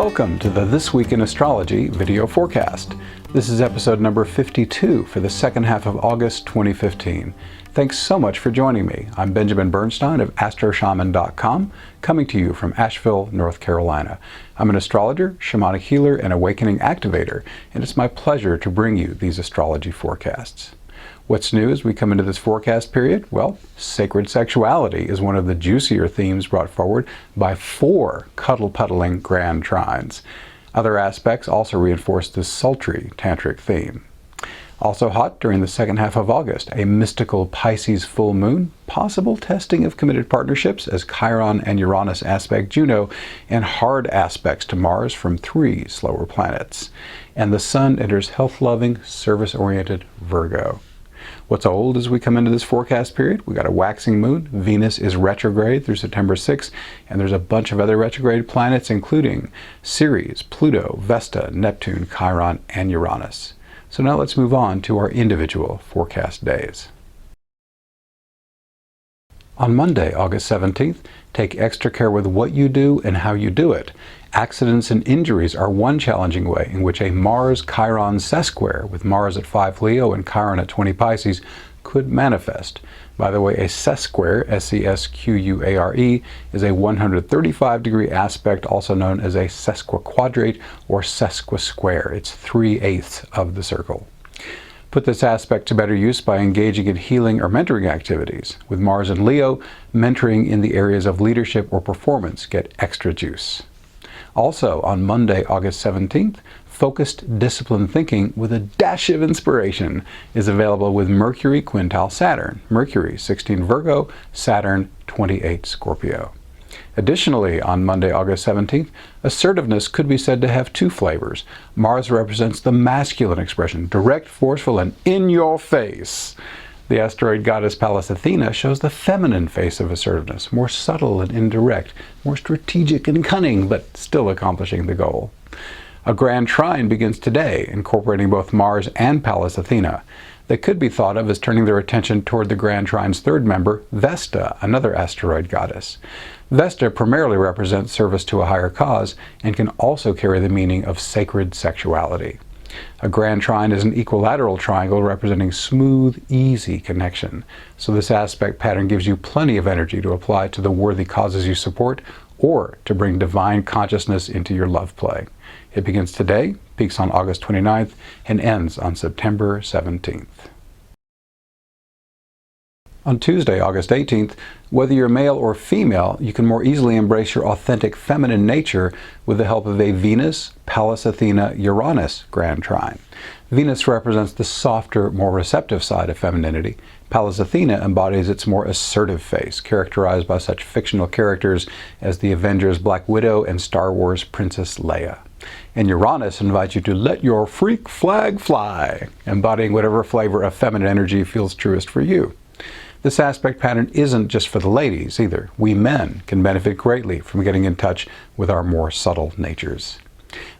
Welcome to the This Week in Astrology video forecast. This is episode number 52 for the second half of August 2015. Thanks so much for joining me. I'm Benjamin Bernstein of astroshaman.com, coming to you from Asheville, North Carolina. I'm an astrologer, shamanic healer, and awakening activator, and it's my pleasure to bring you these astrology forecasts. What's new as we come into this forecast period? Well, sacred sexuality is one of the juicier themes brought forward by 4 cuddle-puddling grand trines. Other aspects also reinforce this sultry tantric theme. Also hot during the second half of August, a mystical Pisces full moon, possible testing of committed partnerships as Chiron and Uranus aspect Juno, and hard aspects to Mars from 3 slower planets. And the Sun enters health-loving, service-oriented Virgo. What's old as we come into this forecast period? We got a waxing moon. Venus is retrograde through September 6th, and there's a bunch of other retrograde planets, including Ceres, Pluto, Vesta, Neptune, Chiron, and Uranus. So now let's move on to our individual forecast days. On Monday, August 17th, take extra care with what you do and how you do it. Accidents and injuries are one challenging way in which a Mars-Chiron sesquare with Mars at 5 Leo and Chiron at 20 Pisces could manifest. By the way, a sesquare, S-E-S-Q-U-A-R-E, is a 135-degree aspect, also known as a sesquiquadrate or sesquisquare. It's 3/8 of the circle. Put this aspect to better use by engaging in healing or mentoring activities. With Mars in Leo, mentoring in the areas of leadership or performance get extra juice. Also, on Monday, August 17th, focused, disciplined thinking with a dash of inspiration is available with Mercury quintile Saturn. Mercury 16 Virgo, Saturn 28 Scorpio. Additionally, on Monday, August 17th, assertiveness could be said to have 2 flavors. Mars represents the masculine expression, direct, forceful, and in your face. The asteroid goddess Pallas Athena shows the feminine face of assertiveness, more subtle and indirect, more strategic and cunning, but still accomplishing the goal. A grand trine begins today, incorporating both Mars and Pallas Athena. They could be thought of as turning their attention toward the grand trine's 3rd member, Vesta, another asteroid goddess. Vesta primarily represents service to a higher cause and can also carry the meaning of sacred sexuality. A grand trine is an equilateral triangle representing smooth, easy connection. So this aspect pattern gives you plenty of energy to apply to the worthy causes you support or to bring divine consciousness into your love play. It begins today, peaks on August 29th, and ends on September 17th. On Tuesday, August 18th, whether you're male or female, you can more easily embrace your authentic feminine nature with the help of a Venus-Pallas Athena-Uranus grand trine. Venus represents the softer, more receptive side of femininity. Pallas Athena embodies its more assertive face, characterized by such fictional characters as the Avengers Black Widow and Star Wars Princess Leia. And Uranus invites you to let your freak flag fly, embodying whatever flavor of feminine energy feels truest for you. This aspect pattern isn't just for the ladies either. We men can benefit greatly from getting in touch with our more subtle natures.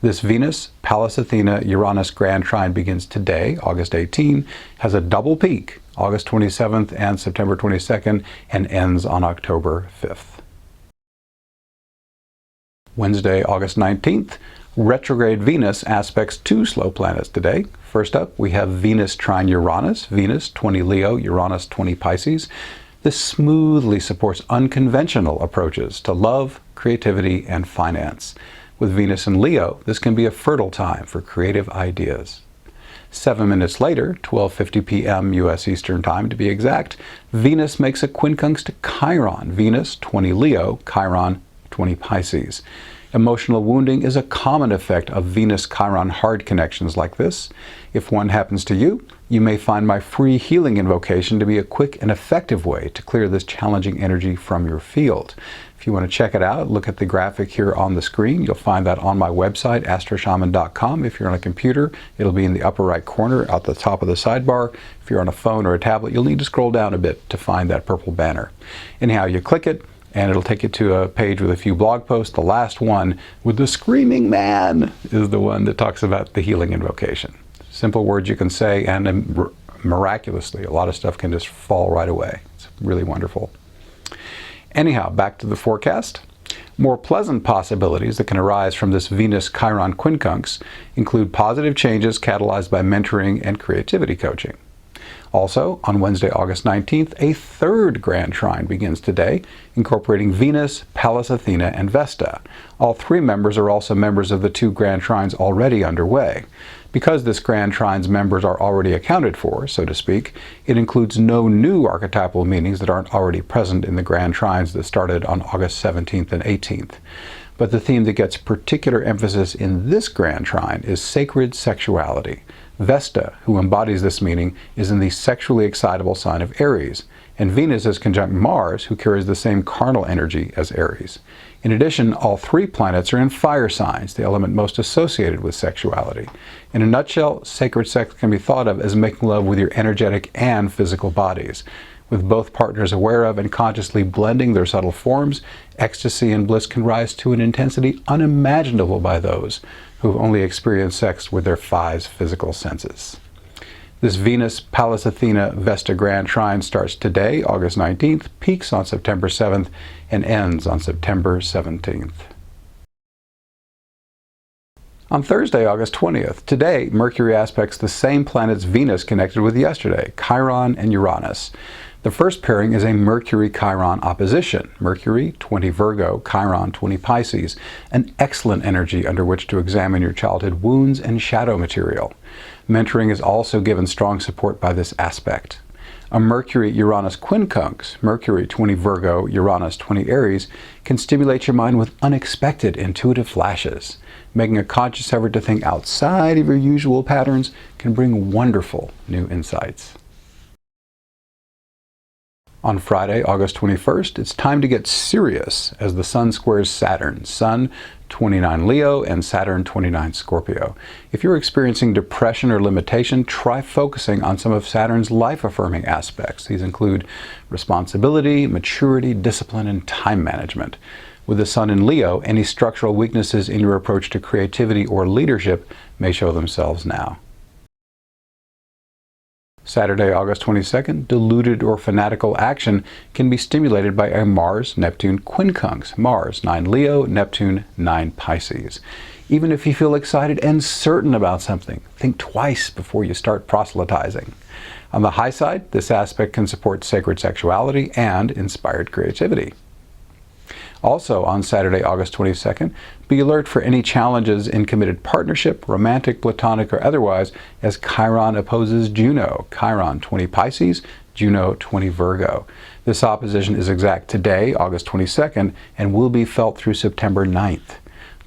This Venus-Pallas Athena-Uranus grand trine begins today, August 18, has a double peak, August 27th and September 22nd, and ends on October 5th. Wednesday, August 19th, retrograde Venus aspects 2 slow planets today. First up, we have Venus trine Uranus, Venus 20 Leo, Uranus 20 Pisces. This smoothly supports unconventional approaches to love, creativity, and finance. With Venus in Leo, this can be a fertile time for creative ideas. 7 minutes later, 12:50 p.m. U.S. Eastern Time to be exact, Venus makes a quincunx to Chiron, Venus 20 Leo, Chiron 20 Pisces. Emotional wounding is a common effect of Venus-Chiron hard connections like this. If one happens to you, you may find my free healing invocation to be a quick and effective way to clear this challenging energy from your field. If you want to check it out, look at the graphic here on the screen. You'll find that on my website, astroshaman.com. If you're on a computer, it'll be in the upper right corner at the top of the sidebar. If you're on a phone or a tablet, you'll need to scroll down a bit to find that purple banner. Anyhow, you click it, and it'll take you to a page with a few blog posts. The last one with the screaming man is the one that talks about the healing invocation. Simple words you can say, and miraculously, a lot of stuff can just fall right away. It's really wonderful. Anyhow, back to the forecast. More pleasant possibilities that can arise from this Venus-Chiron quincunx include positive changes catalyzed by mentoring and creativity coaching. Also, on Wednesday, August 19th, a third grand trine begins today, incorporating Venus, Pallas, Athena, and Vesta. All three members are also members of the two grand trines already underway. Because this grand trine's members are already accounted for, so to speak, it includes no new archetypal meanings that aren't already present in the grand trines that started on August 17th and 18th. But the theme that gets particular emphasis in this grand trine is sacred sexuality. Vesta, who embodies this meaning, is in the sexually excitable sign of Aries, and Venus is conjunct Mars, who carries the same carnal energy as Aries. In addition, all three planets are in fire signs, the element most associated with sexuality. In a nutshell, sacred sex can be thought of as making love with your energetic and physical bodies. With both partners aware of and consciously blending their subtle forms, ecstasy and bliss can rise to an intensity unimaginable by those who have only experienced sex with their five physical senses. This Venus, Pallas, Athena, Vesta grand trine starts today, August 19th, peaks on September 7th, and ends on September 17th. On Thursday, August 20th, today, Mercury aspects the same planets Venus connected with yesterday, Chiron and Uranus. The first pairing is a Mercury-Chiron opposition. Mercury, 20 Virgo, Chiron, 20 Pisces. An excellent energy under which to examine your childhood wounds and shadow material. Mentoring is also given strong support by this aspect. A Mercury-Uranus quincunx, Mercury, 20 Virgo, Uranus, 20 Aries, can stimulate your mind with unexpected intuitive flashes. Making a conscious effort to think outside of your usual patterns can bring wonderful new insights. On Friday, August 21st, it's time to get serious as the Sun squares Saturn. Sun, 29 Leo, and Saturn, 29 Scorpio. If you're experiencing depression or limitation, try focusing on some of Saturn's life-affirming aspects. These include responsibility, maturity, discipline, and time management. With the Sun in Leo, any structural weaknesses in your approach to creativity or leadership may show themselves now. Saturday, August 22nd, deluded or fanatical action can be stimulated by a Mars-Neptune quincunx. Mars, 9 Leo, Neptune, 9 Pisces. Even if you feel excited and certain about something, think twice before you start proselytizing. On the high side, this aspect can support sacred sexuality and inspired creativity. Also on Saturday, August 22nd, be alert for any challenges in committed partnership, romantic, platonic, or otherwise, as Chiron opposes Juno. Chiron, 20 Pisces, Juno, 20 Virgo. This opposition is exact today, August 22nd, and will be felt through September 9th.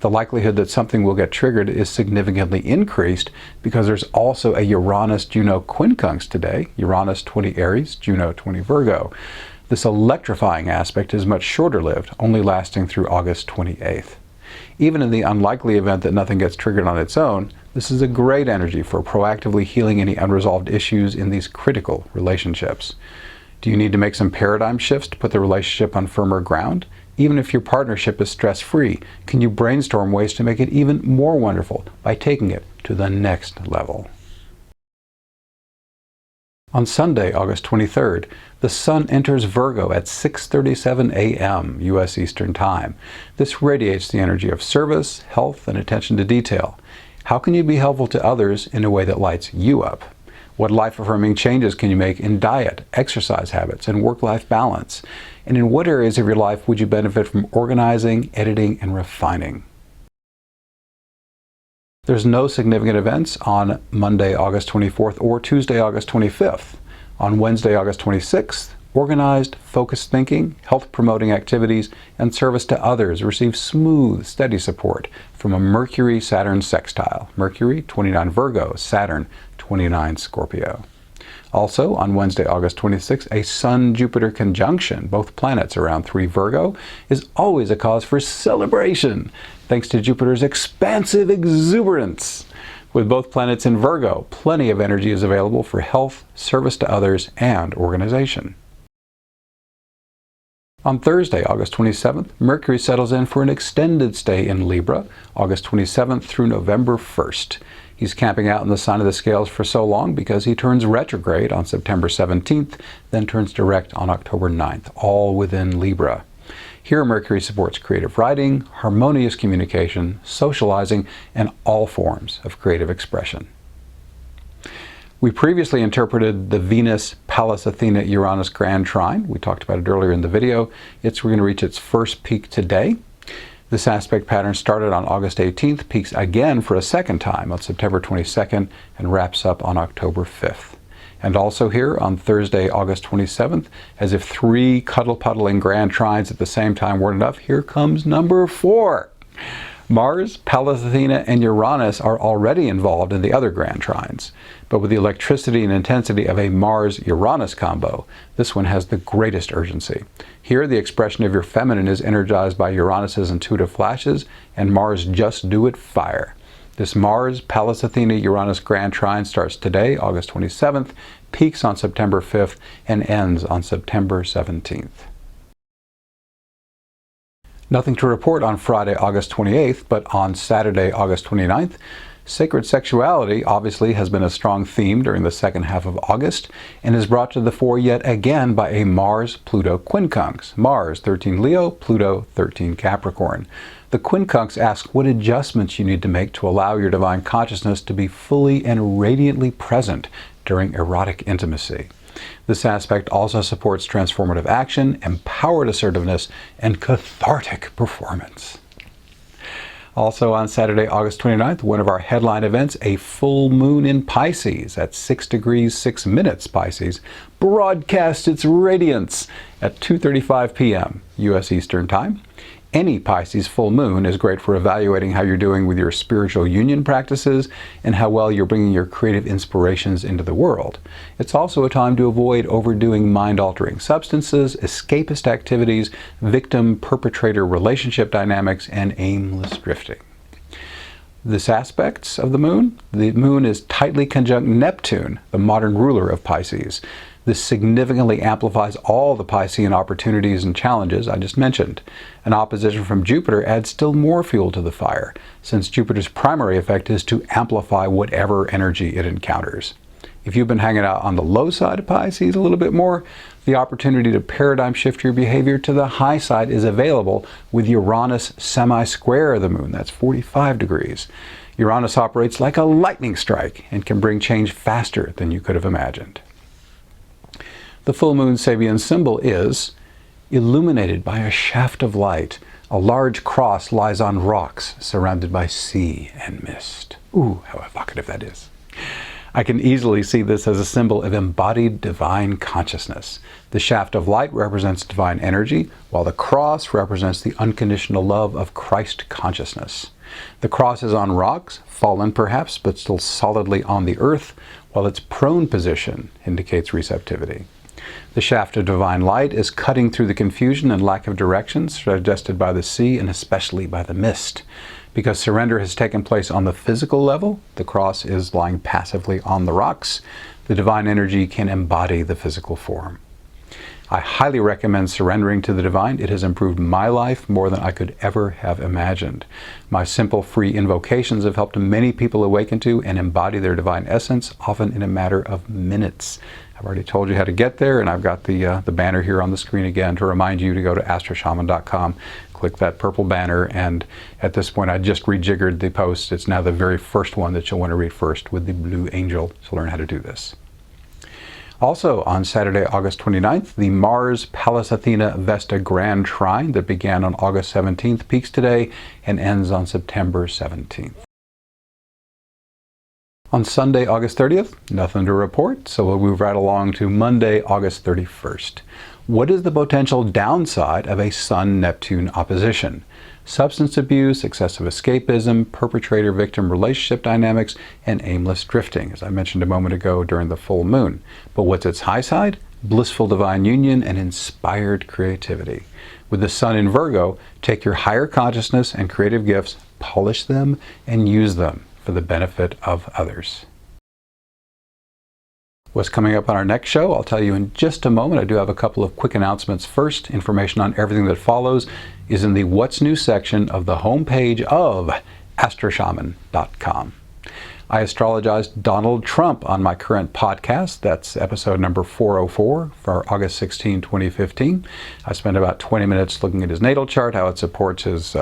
The likelihood that something will get triggered is significantly increased because there's also a Uranus-Juno quincunx today, Uranus 20 Aries, Juno 20 Virgo. This electrifying aspect is much shorter-lived, only lasting through August 28th. Even in the unlikely event that nothing gets triggered on its own, this is a great energy for proactively healing any unresolved issues in these critical relationships. Do you need to make some paradigm shifts to put the relationship on firmer ground? Even if your partnership is stress-free, can you brainstorm ways to make it even more wonderful by taking it to the next level? On Sunday, August 23rd, the Sun enters Virgo at 6:37 a.m. U.S. Eastern Time. This radiates the energy of service, health, and attention to detail. How can you be helpful to others in a way that lights you up? What life-affirming changes can you make in diet, exercise habits, and work-life balance? And in what areas of your life would you benefit from organizing, editing, and refining? There's no significant events on Monday, August 24th or Tuesday, August 25th. On Wednesday, August 26th, organized, focused thinking, health-promoting activities, and service to others receive smooth, steady support from a Mercury-Saturn sextile. Mercury, 29 Virgo, Saturn, 29 Scorpio. Also, on Wednesday, August 26th, a Sun-Jupiter conjunction, both planets around 3 Virgo, is always a cause for celebration, thanks to Jupiter's expansive exuberance. With both planets in Virgo, plenty of energy is available for health, service to others, and organization. On Thursday, August 27th, Mercury settles in for an extended stay in Libra, August 27th through November 1st. He's camping out in the sign of the scales for so long because he turns retrograde on September 17th, then turns direct on October 9th, all within Libra. Here, Mercury supports creative writing, harmonious communication, socializing, and all forms of creative expression. We previously interpreted the Venus-Pallas Athena-Uranus Grand Trine. We talked about it earlier in the video. We're going to reach its first peak today. This aspect pattern started on August 18th, peaks again for a second time on September 22nd, and wraps up on October 5th. And also here on Thursday, August 27th, as if 3 cuddle-puddling grand trines at the same time weren't enough, here comes number 4. Mars, Pallas Athena, and Uranus are already involved in the other grand trines, but with the electricity and intensity of a Mars-Uranus combo, this one has the greatest urgency. Here, the expression of your feminine is energized by Uranus's intuitive flashes and Mars' just do it fire. This Mars, Pallas Athena, Uranus grand trine starts today, August 27th, peaks on September 5th, and ends on September 17th. Nothing to report on Friday, August 28th, but on Saturday, August 29th, sacred sexuality obviously has been a strong theme during the second half of August and is brought to the fore yet again by a Mars-Pluto quincunx. Mars, 13 Leo, Pluto, 13 Capricorn. The quincunx asks what adjustments you need to make to allow your divine consciousness to be fully and radiantly present during erotic intimacy. This aspect also supports transformative action, empowered assertiveness, and cathartic performance. Also on Saturday, August 29th, one of our headline events, a full moon in Pisces at 6 degrees 6 minutes Pisces, broadcasts its radiance at 2:35 p.m. U.S. Eastern Time. Any Pisces full moon is great for evaluating how you're doing with your spiritual union practices and how well you're bringing your creative inspirations into the world. It's also a time to avoid overdoing mind-altering substances, escapist activities, victim-perpetrator relationship dynamics, and aimless drifting. This aspects of the moon is tightly conjunct Neptune, the modern ruler of Pisces. This significantly amplifies all the Piscean opportunities and challenges I just mentioned. An opposition from Jupiter adds still more fuel to the fire, since Jupiter's primary effect is to amplify whatever energy it encounters. If you've been hanging out on the low side of Pisces a little bit more, the opportunity to paradigm shift your behavior to the high side is available with Uranus semi-square of the moon. That's 45 degrees. Uranus operates like a lightning strike and can bring change faster than you could have imagined. The full moon Sabian symbol is illuminated by a shaft of light. A large cross lies on rocks surrounded by sea and mist. Ooh, how evocative that is. I can easily see this as a symbol of embodied divine consciousness. The shaft of light represents divine energy, while the cross represents the unconditional love of Christ consciousness. The cross is on rocks, fallen perhaps, but still solidly on the earth, while its prone position indicates receptivity. The shaft of divine light is cutting through the confusion and lack of direction suggested by the sea and especially by the mist. Because surrender has taken place on the physical level, the cross is lying passively on the rocks. The divine energy can embody the physical form. I highly recommend surrendering to the divine. It has improved my life more than I could ever have imagined. My simple, free invocations have helped many people awaken to and embody their divine essence, often in a matter of minutes. I've already told you how to get there, and I've got the banner here on the screen again to remind you to go to astroshaman.com, click that purple banner, and at this point I just rejiggered the post. It's now the very first one that you'll want to read first with the blue angel to learn how to do this. Also on Saturday, August 29th, the Mars-Pallas Athena-Vesta Grand Trine that began on August 17th peaks today and ends on September 17th. On Sunday, August 30th, nothing to report, so we'll move right along to Monday, August 31st. What is the potential downside of a Sun-Neptune opposition? Substance abuse, excessive escapism, perpetrator-victim relationship dynamics, and aimless drifting, as I mentioned a moment ago during the full moon. But what's its high side? Blissful divine union and inspired creativity. With the Sun in Virgo, take your higher consciousness and creative gifts, polish them, and use them for the benefit of others. What's coming up on our next show, I'll tell you in just a moment. I do have a couple of quick announcements first. Information on everything that follows is in the What's New section of the homepage of astroshaman.com. I astrologized Donald Trump on my current podcast. That's episode number 404 for August 16, 2015. I spent about 20 minutes looking at his natal chart, how it supports his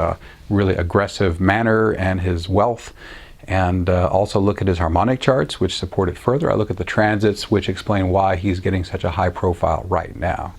really aggressive manner and his wealth, and also look at his harmonic charts, which support it further. I look at the transits, which explain why he's getting such a high profile right now.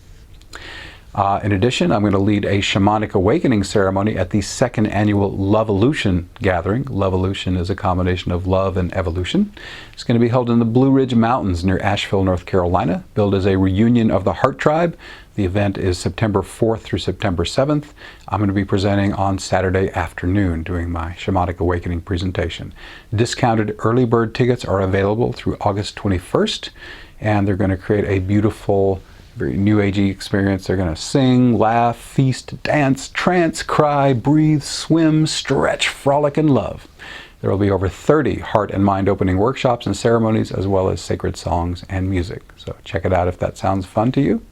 In addition, I'm going to lead a shamanic awakening ceremony at the second annual Loveolution gathering. Loveolution is a combination of love and evolution. It's going to be held in the Blue Ridge Mountains near Asheville, North Carolina, billed as a reunion of the Heart Tribe. The event is September 4th through September 7th. I'm going to be presenting on Saturday afternoon, doing my shamanic awakening presentation. Discounted early bird tickets are available through August 21st, and they're going to create a beautiful, very new agey experience. They're going to sing, laugh, feast, dance, trance, cry, breathe, swim, stretch, frolic, and love. There will be over 30 heart and mind opening workshops and ceremonies, as well as sacred songs and music. So check it out if that sounds fun to you.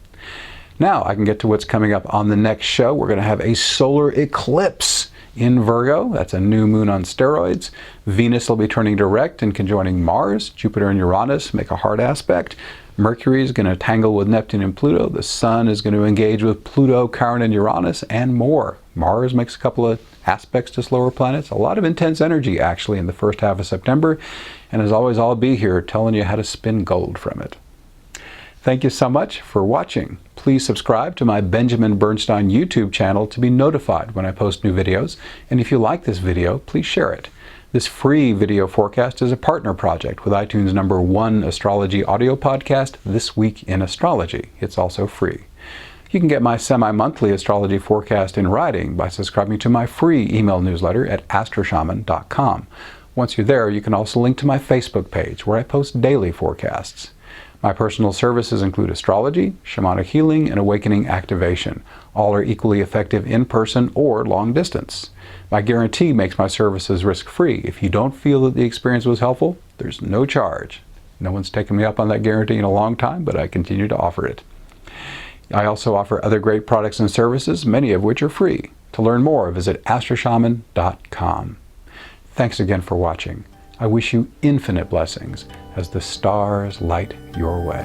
Now I can get to what's coming up on the next show. We're going to have a solar eclipse in Virgo. That's a new moon on steroids. Venus will be turning direct and conjoining Mars. Jupiter and Uranus make a hard aspect. Mercury is going to tangle with Neptune and Pluto. The Sun is going to engage with Pluto, Chiron, and Uranus, and more. Mars makes a couple of aspects to slower planets. A lot of intense energy, actually, in the first half of September. And as always, I'll be here telling you how to spin gold from it. Thank you so much for watching. Please subscribe to my Benjamin Bernstein YouTube channel to be notified when I post new videos. And if you like this video, please share it. This free video forecast is a partner project with iTunes' #1 astrology audio podcast, This Week in Astrology. It's also free. You can get my semi-monthly astrology forecast in writing by subscribing to my free email newsletter at astroshaman.com. Once you're there, you can also link to my Facebook page where I post daily forecasts. My personal services include astrology, shamanic healing, and awakening activation. All are equally effective in person or long distance. My guarantee makes my services risk-free. If you don't feel that the experience was helpful, there's no charge. No one's taken me up on that guarantee in a long time, but I continue to offer it. I also offer other great products and services, many of which are free. To learn more, visit astroshaman.com. Thanks again for watching. I wish you infinite blessings as the stars light your way.